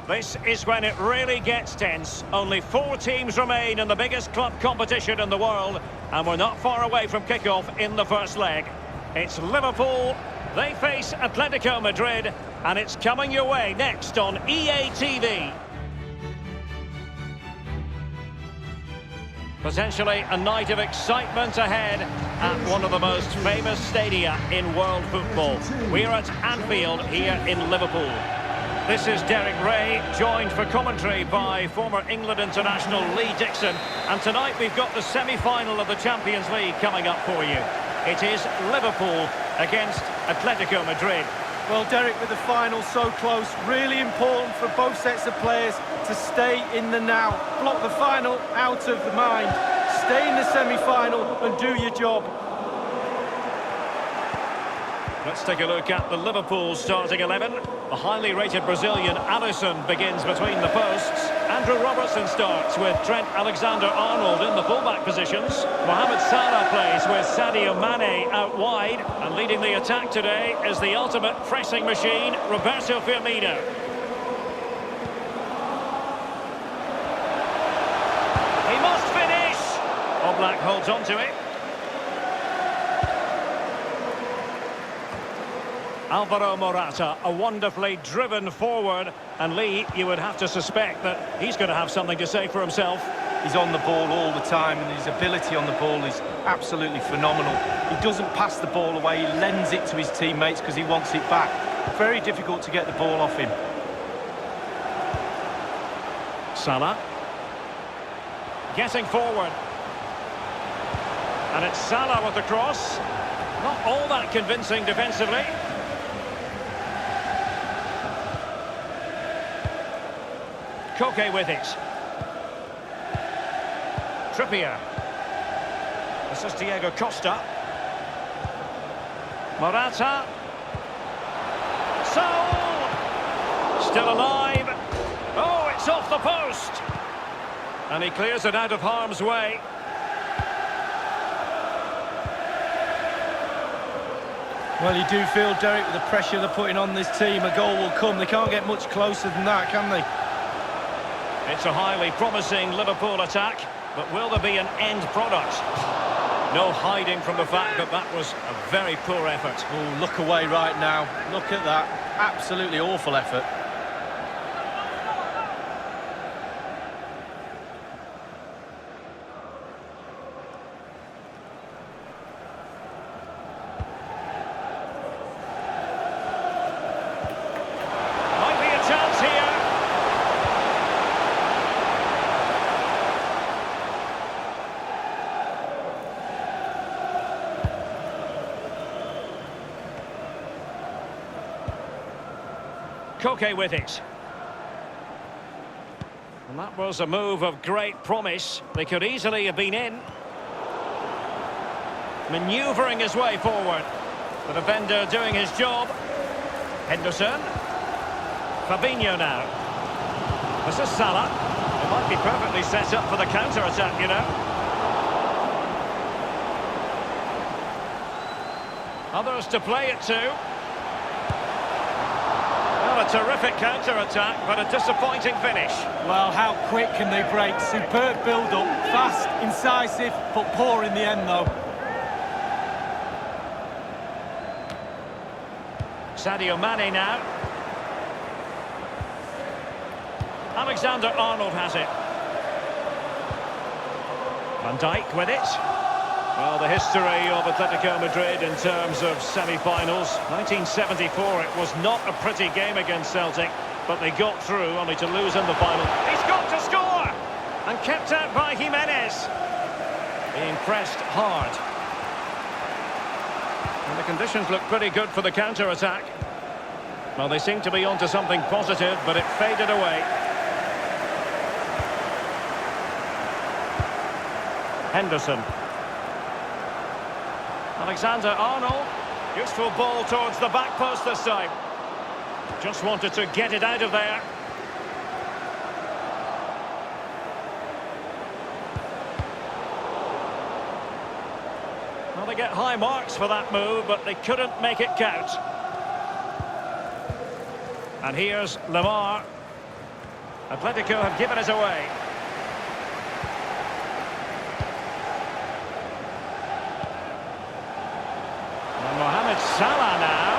This is when it really gets tense. Only 4 teams remain in the biggest club competition in the world, and we're not far away from kickoff in the first leg. It's Liverpool, they face Atletico Madrid, and it's coming your way next on EA TV. Potentially a night of excitement ahead at one of the most famous stadia in world football. We're at Anfield here in Liverpool. This is Derek Ray, joined for commentary by former England international Lee Dixon. And tonight we've got the semi-final of the Champions League coming up for you. It is Liverpool against Atletico Madrid. Well, Derek, with the final so close, really important for both sets of players to stay in the now. Block the final out of the mind. Stay in the semi-final and do your job. Let's take a look at the Liverpool starting 11. The highly rated Brazilian Alisson begins between the posts. Andrew Robertson starts with Trent Alexander-Arnold in the fullback positions. Mohamed Salah plays with Sadio Mane out wide. And leading the attack today is the ultimate pressing machine, Roberto Firmino. He must finish! Oblak holds on to it. Alvaro Morata, a wonderfully driven forward, and Lee, you would have to suspect that he's going to have something to say for himself. He's on the ball all the time, and his ability on the ball is absolutely phenomenal. He doesn't pass the ball away, he lends it to his teammates because he wants it back. Very difficult to get the ball off him. Salah. Getting forward. And it's Salah with the cross. Not all that convincing defensively. Koke with it. Trippier. This is Diego Costa. Morata. Saul! Still alive. Oh, it's off the post. And he clears it out of harm's way. Well, you do feel, Derek, with the pressure they're putting on this team, a goal will come. They can't get much closer than that, can they? It's a highly promising Liverpool attack, but will there be an end product? No hiding from the fact that that was a very poor effort. Oh, look away right now. Look at that. Absolutely awful effort. Might be a chance here. Koke with it. And that was a move of great promise. They could easily have been in. Manoeuvring his way forward. The defender doing his job. Henderson. Fabinho now. This is Salah. It might be perfectly set up for the counter-attack, you know. Others to play it to. Well, a terrific counter-attack, but a disappointing finish. Well, how quick can they break? Superb build-up, fast, incisive, but poor in the end, though. Sadio Mane now. Alexander-Arnold has it. Van Dijk with it. Well, the history of Atletico Madrid in terms of semi-finals. 1974, it was not a pretty game against Celtic, but they got through only to lose in the final. He's got to score! And kept out by Jimenez. Being pressed hard. And the conditions look pretty good for the counter-attack. Well, they seem to be onto something positive, but it faded away. Henderson. Alexander-Arnold. Useful ball towards the back post this time. Just wanted to get it out of there. Well, they get high marks for that move, but they couldn't make it count. And here's Lamar. Atletico have given us away. And Mohamed Salah now.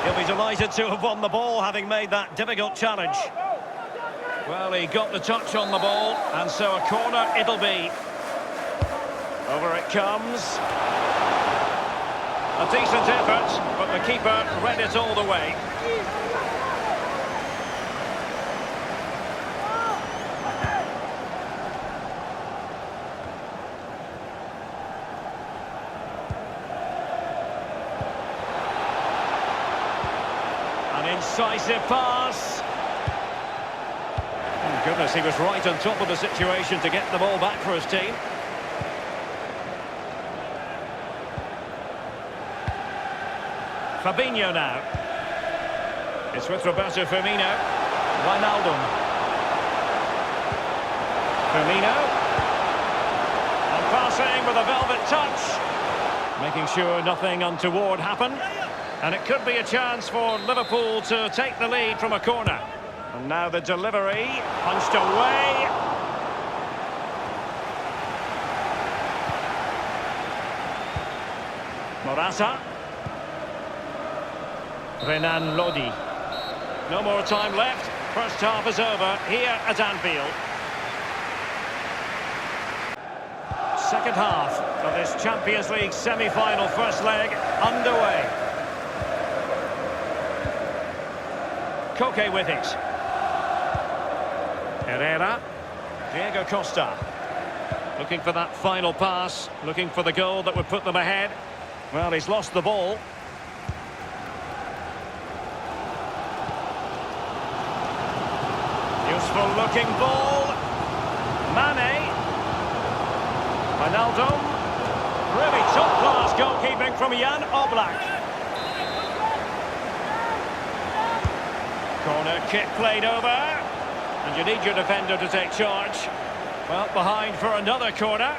He'll be delighted to have won the ball, having made that difficult challenge. Well, he got the touch on the ball, and so a corner it'll be. Over it comes. A decent effort, but the keeper read it all the way. An incisive pass. Oh, goodness, he was right on top of the situation to get the ball back for his team. Fabinho now. It's with Roberto Firmino. Wijnaldum. Firmino. And passing with a velvet touch. Making sure nothing untoward happened. And it could be a chance for Liverpool to take the lead from a corner. And now the delivery. Punched away. Morata. Renan Lodi. No more time left. First half is over here at Anfield. Second half of this Champions League semi-final first leg underway. Koke with it. Herrera. Diego Costa. Looking for that final pass. Looking for the goal that would put them ahead. Well, he's lost the ball. Useful looking ball. Mane. Wijnaldum. Really top-class goalkeeping from Jan Oblak. Corner kick played over. And you need your defender to take charge. Well, behind for another corner.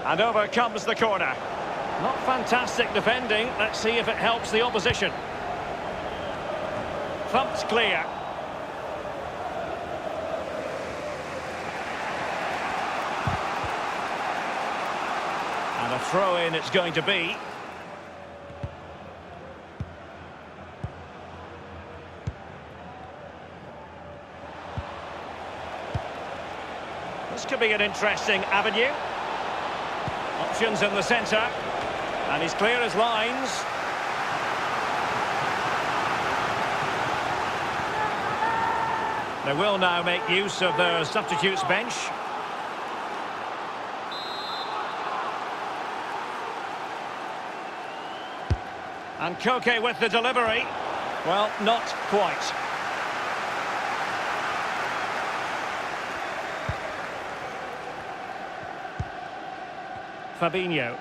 And over comes the corner. Not fantastic defending. Let's see if it helps the opposition. Thumped clear. And a throw-in it's going to be. This could be an interesting avenue. Options in the centre. And he's clear as lines. They will now make use of their substitutes bench. And Koke with the delivery. Well, not quite. Fabinho.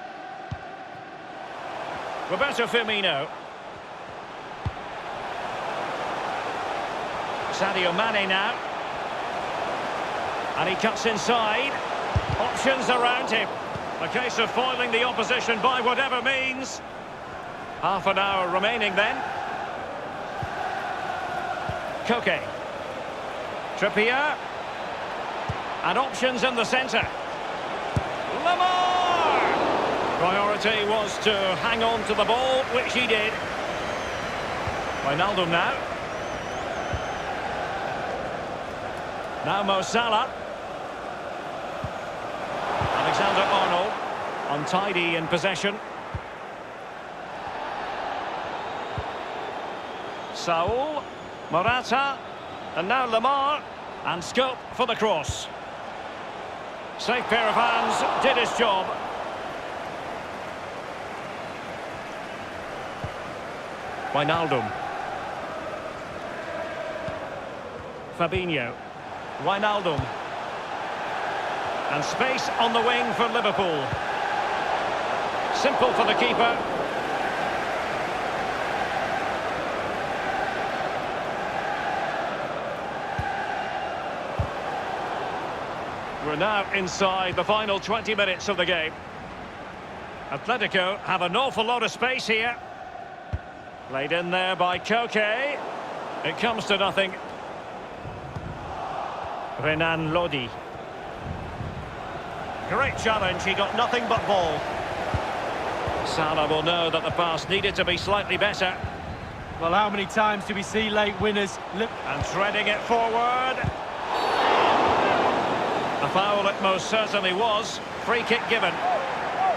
Roberto Firmino. Sadio Mane now. And he cuts inside. Options around him. A case of foiling the opposition by whatever means. Half an hour remaining then. Koke. Trippier. And options in the centre. Lamar! Priority was to hang on to the ball, which he did. Wijnaldum now. Now Mo Salah. Alexander-Arnold. Untidy in possession. Saul. Morata. And now Lamar. And scope for the cross. Safe pair of hands, did his job. Wijnaldum. Fabinho. Wijnaldum. And space on the wing for Liverpool. Simple for the keeper. We're now inside the final 20 minutes of the game. Atletico have an awful lot of space here. Played in there by Koke. It comes to nothing. Renan Lodi. Great challenge, he got nothing but ball. Salah will know that the pass needed to be slightly better. Well, how many times do we see late winners look... And threading it forward. A foul it most certainly was. Free kick given.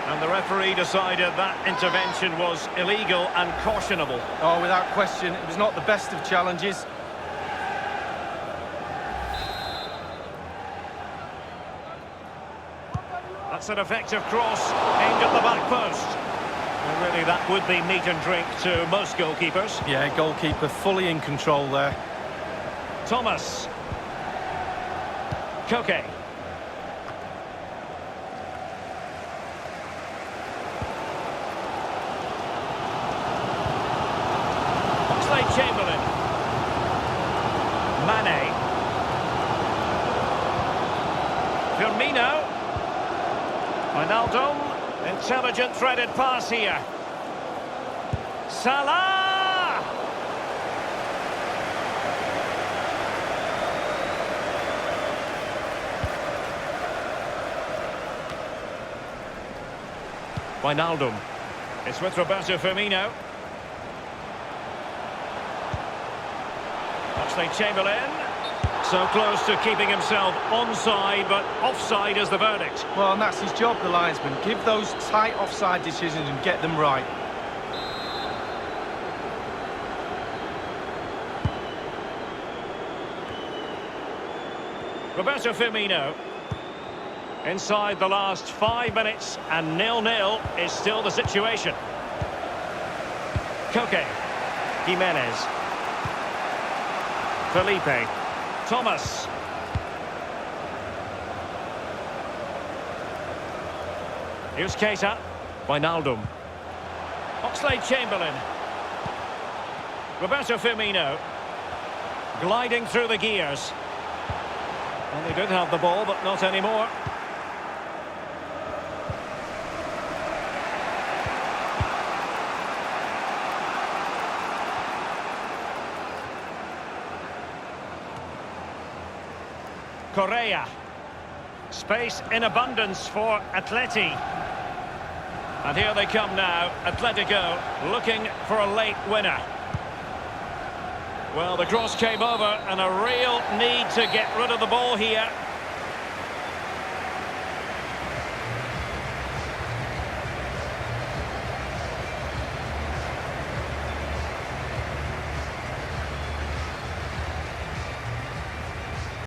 And the referee decided that intervention was illegal and cautionable. Oh, without question, it was not the best of challenges. That's an effective cross aimed at the back post. And really, that would be meat and drink to most goalkeepers. Yeah, goalkeeper fully in control there. Thomas. Koke. Chamberlain. Mane. Firmino. Wijnaldum. Intelligent threaded pass here. Salah. Wijnaldum. It's with Roberto Firmino. Chamberlain, so close to keeping himself onside, but offside is the verdict. Well, and that's his job, the linesman. Give those tight offside decisions and get them right. Roberto Firmino. Inside the last 5 minutes, and 0-0 is still the situation. Koke. Jimenez. Felipe. Thomas. Here's Keita. Wijnaldum. Oxlade-Chamberlain. Roberto Firmino. Gliding through the gears. Well, they did have the ball, but not anymore. Correa. Space in abundance for Atleti. And here they come now, Atletico looking for a late winner. Well, the cross came over and a real need to get rid of the ball here.